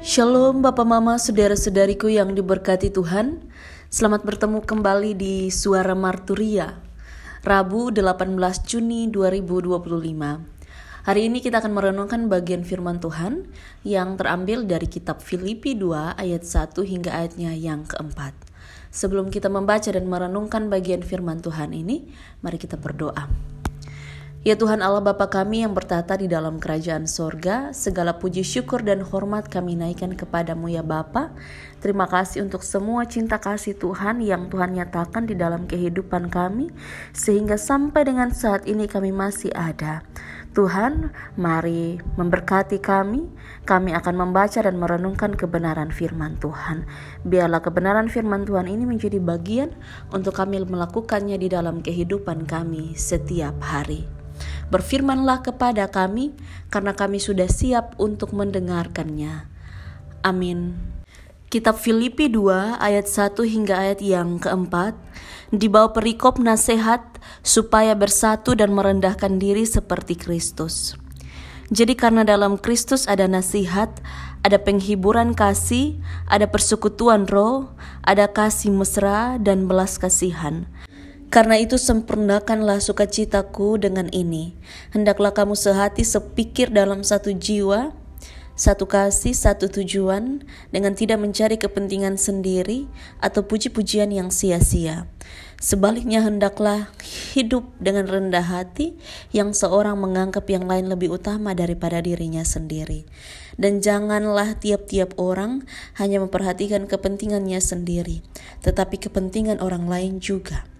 Shalom Bapak Mama, saudara-saudariku yang diberkati Tuhan. Selamat bertemu kembali di Suara Marturia, Rabu 18 Juni 2025. Hari ini kita akan merenungkan bagian firman Tuhan yang terambil dari kitab Filipi 2 ayat 1 hingga ayatnya yang keempat. Sebelum kita membaca dan merenungkan bagian firman Tuhan ini, mari kita berdoa. Ya Tuhan Allah Bapa kami yang bertata di dalam kerajaan sorga, segala puji syukur dan hormat kami naikkan kepadamu ya Bapa. Terima kasih untuk semua cinta kasih Tuhan yang Tuhan nyatakan di dalam kehidupan kami, sehingga sampai dengan saat ini kami masih ada. Tuhan, mari memberkati kami akan membaca dan merenungkan kebenaran firman Tuhan. Biarlah kebenaran firman Tuhan ini menjadi bagian untuk kami melakukannya di dalam kehidupan kami setiap hari. Berfirmanlah kepada kami, karena kami sudah siap untuk mendengarkannya. Amin. Kitab Filipi 2 ayat 1 hingga ayat yang keempat, di bawah perikop nasihat supaya bersatu dan merendahkan diri seperti Kristus. Jadi karena dalam Kristus ada nasihat, ada penghiburan kasih, ada persekutuan roh, ada kasih mesra dan belas kasihan. Karena itu sempurnakanlah sukacitaku dengan ini. Hendaklah kamu sehati sepikir dalam satu jiwa, satu kasih, satu tujuan, dengan tidak mencari kepentingan sendiri atau puji-pujian yang sia-sia. Sebaliknya hendaklah hidup dengan rendah hati, yang seorang menganggap yang lain lebih utama daripada dirinya sendiri. Dan janganlah tiap-tiap orang hanya memperhatikan kepentingannya sendiri, tetapi kepentingan orang lain juga.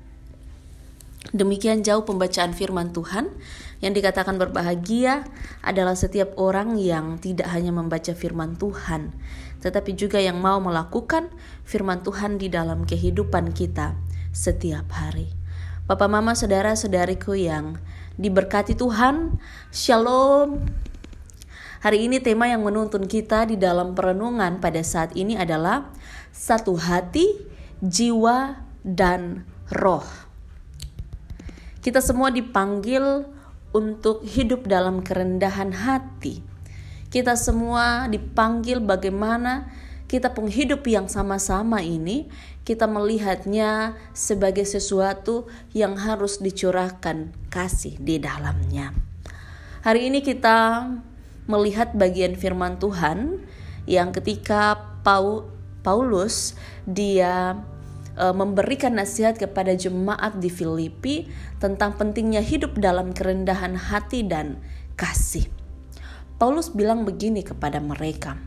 Demikian jauh pembacaan firman Tuhan. Yang dikatakan berbahagia adalah setiap orang yang tidak hanya membaca firman Tuhan, tetapi juga yang mau melakukan firman Tuhan di dalam kehidupan kita setiap hari. Bapak, Mama, saudara-saudariku yang diberkati Tuhan, Shalom. Hari ini tema yang menuntun kita di dalam perenungan pada saat ini adalah satu hati, jiwa, dan roh. Kita semua dipanggil untuk hidup dalam kerendahan hati. Kita semua dipanggil bagaimana kita penghidup yang sama-sama ini, kita melihatnya sebagai sesuatu yang harus dicurahkan kasih di dalamnya. Hari ini kita melihat bagian firman Tuhan yang ketika Paulus dia memberikan nasihat kepada jemaat di Filipi tentang pentingnya hidup dalam kerendahan hati dan kasih. Paulus bilang begini kepada mereka,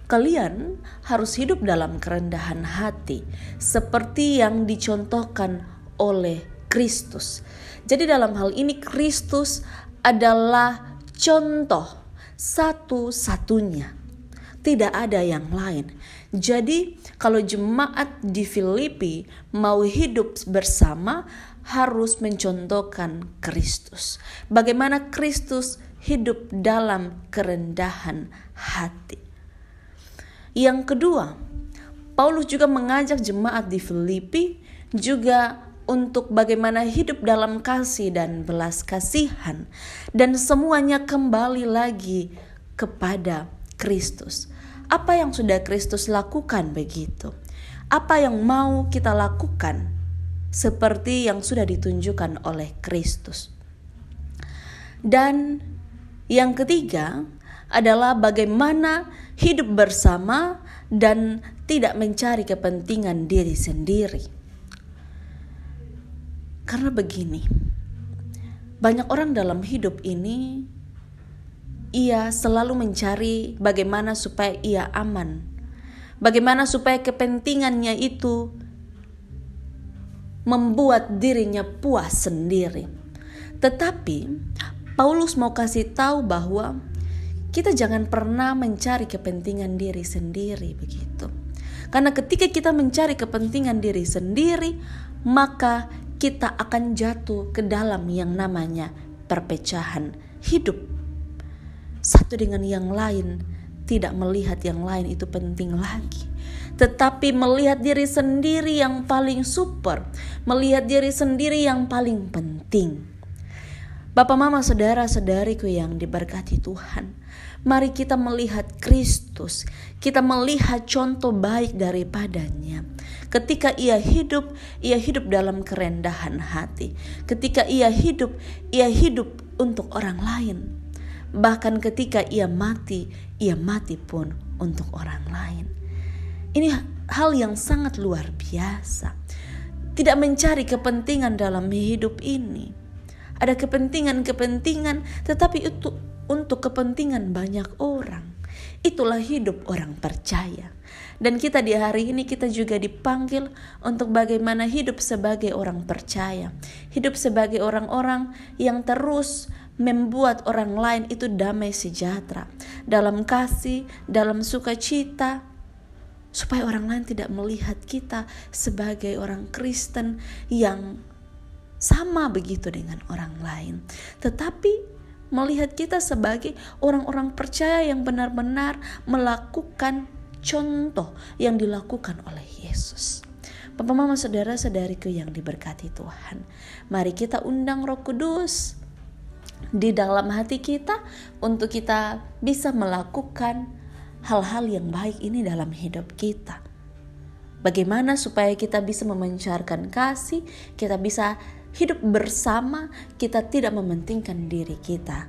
kalian harus hidup dalam kerendahan hati seperti yang dicontohkan oleh Kristus. Jadi dalam hal ini Kristus adalah contoh satu-satunya. Tidak ada yang lain. Jadi kalau jemaat di Filipi mau hidup bersama harus mencontohkan Kristus. Bagaimana Kristus hidup dalam kerendahan hati. Yang kedua, Paulus juga mengajak jemaat di Filipi juga untuk bagaimana hidup dalam kasih dan belas kasihan. Dan semuanya kembali lagi kepada Kristus. Apa yang sudah Kristus lakukan begitu? Apa yang mau kita lakukan seperti yang sudah ditunjukkan oleh Kristus? Dan yang ketiga adalah bagaimana hidup bersama dan tidak mencari kepentingan diri sendiri. Karena begini, banyak orang dalam hidup ini ia selalu mencari bagaimana supaya ia aman. Bagaimana supaya kepentingannya itu membuat dirinya puas sendiri. Tetapi Paulus mau kasih tahu bahwa kita jangan pernah mencari kepentingan diri sendiri begitu. Karena ketika kita mencari kepentingan diri sendiri, maka kita akan jatuh ke dalam yang namanya perpecahan hidup. Satu dengan yang lain, tidak melihat yang lain itu penting lagi, tetapi melihat diri sendiri yang paling super, melihat diri sendiri yang paling penting. Bapak, Mama, saudara-saudariku yang diberkati Tuhan, mari kita melihat Kristus, kita melihat contoh baik daripadanya. Ketika ia hidup dalam kerendahan hati. Ketika ia hidup untuk orang lain. Bahkan ketika ia mati pun untuk orang lain. Ini hal yang sangat luar biasa. Tidak mencari kepentingan dalam hidup ini. Ada kepentingan, tetapi itu untuk kepentingan banyak orang. Itulah hidup orang percaya. Dan kita di hari ini kita juga dipanggil untuk bagaimana hidup sebagai orang percaya. Hidup sebagai orang-orang yang terus membuat orang lain itu damai sejahtera. Dalam kasih, dalam sukacita. Supaya orang lain tidak melihat kita sebagai orang Kristen yang sama begitu dengan orang lain, tetapi melihat kita sebagai orang-orang percaya yang benar-benar melakukan contoh yang dilakukan oleh Yesus. Bapak, Mama, saudara-saudariku yang diberkati Tuhan, mari kita undang Roh Kudus di dalam hati kita untuk kita bisa melakukan hal-hal yang baik ini dalam hidup kita. Bagaimana supaya kita bisa memancarkan kasih, kita bisa hidup bersama, kita tidak mementingkan diri kita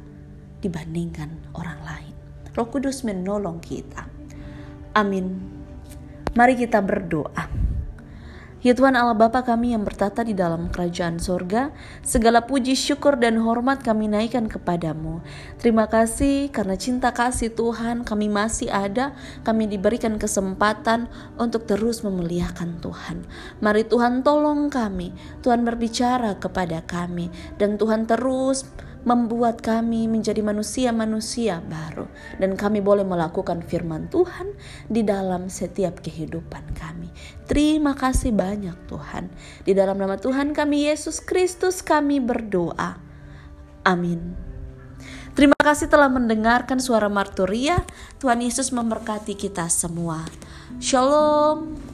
dibandingkan orang lain. Roh Kudus menolong kita. Amin. Mari kita berdoa. Ya Tuhan Allah Bapa kami yang bertata di dalam kerajaan sorga, segala puji, syukur, dan hormat kami naikkan kepadamu. Terima kasih karena cinta kasih Tuhan kami masih ada, kami diberikan kesempatan untuk terus memuliakan Tuhan. Mari Tuhan tolong kami, Tuhan berbicara kepada kami, dan Tuhan terus membuat kami menjadi manusia-manusia baru, dan kami boleh melakukan firman Tuhan di dalam setiap kehidupan kami. Terima kasih banyak Tuhan. Di dalam nama Tuhan kami Yesus Kristus kami berdoa. Amin. Terima kasih telah mendengarkan suara Marturia. Tuhan Yesus memberkati kita semua. Shalom.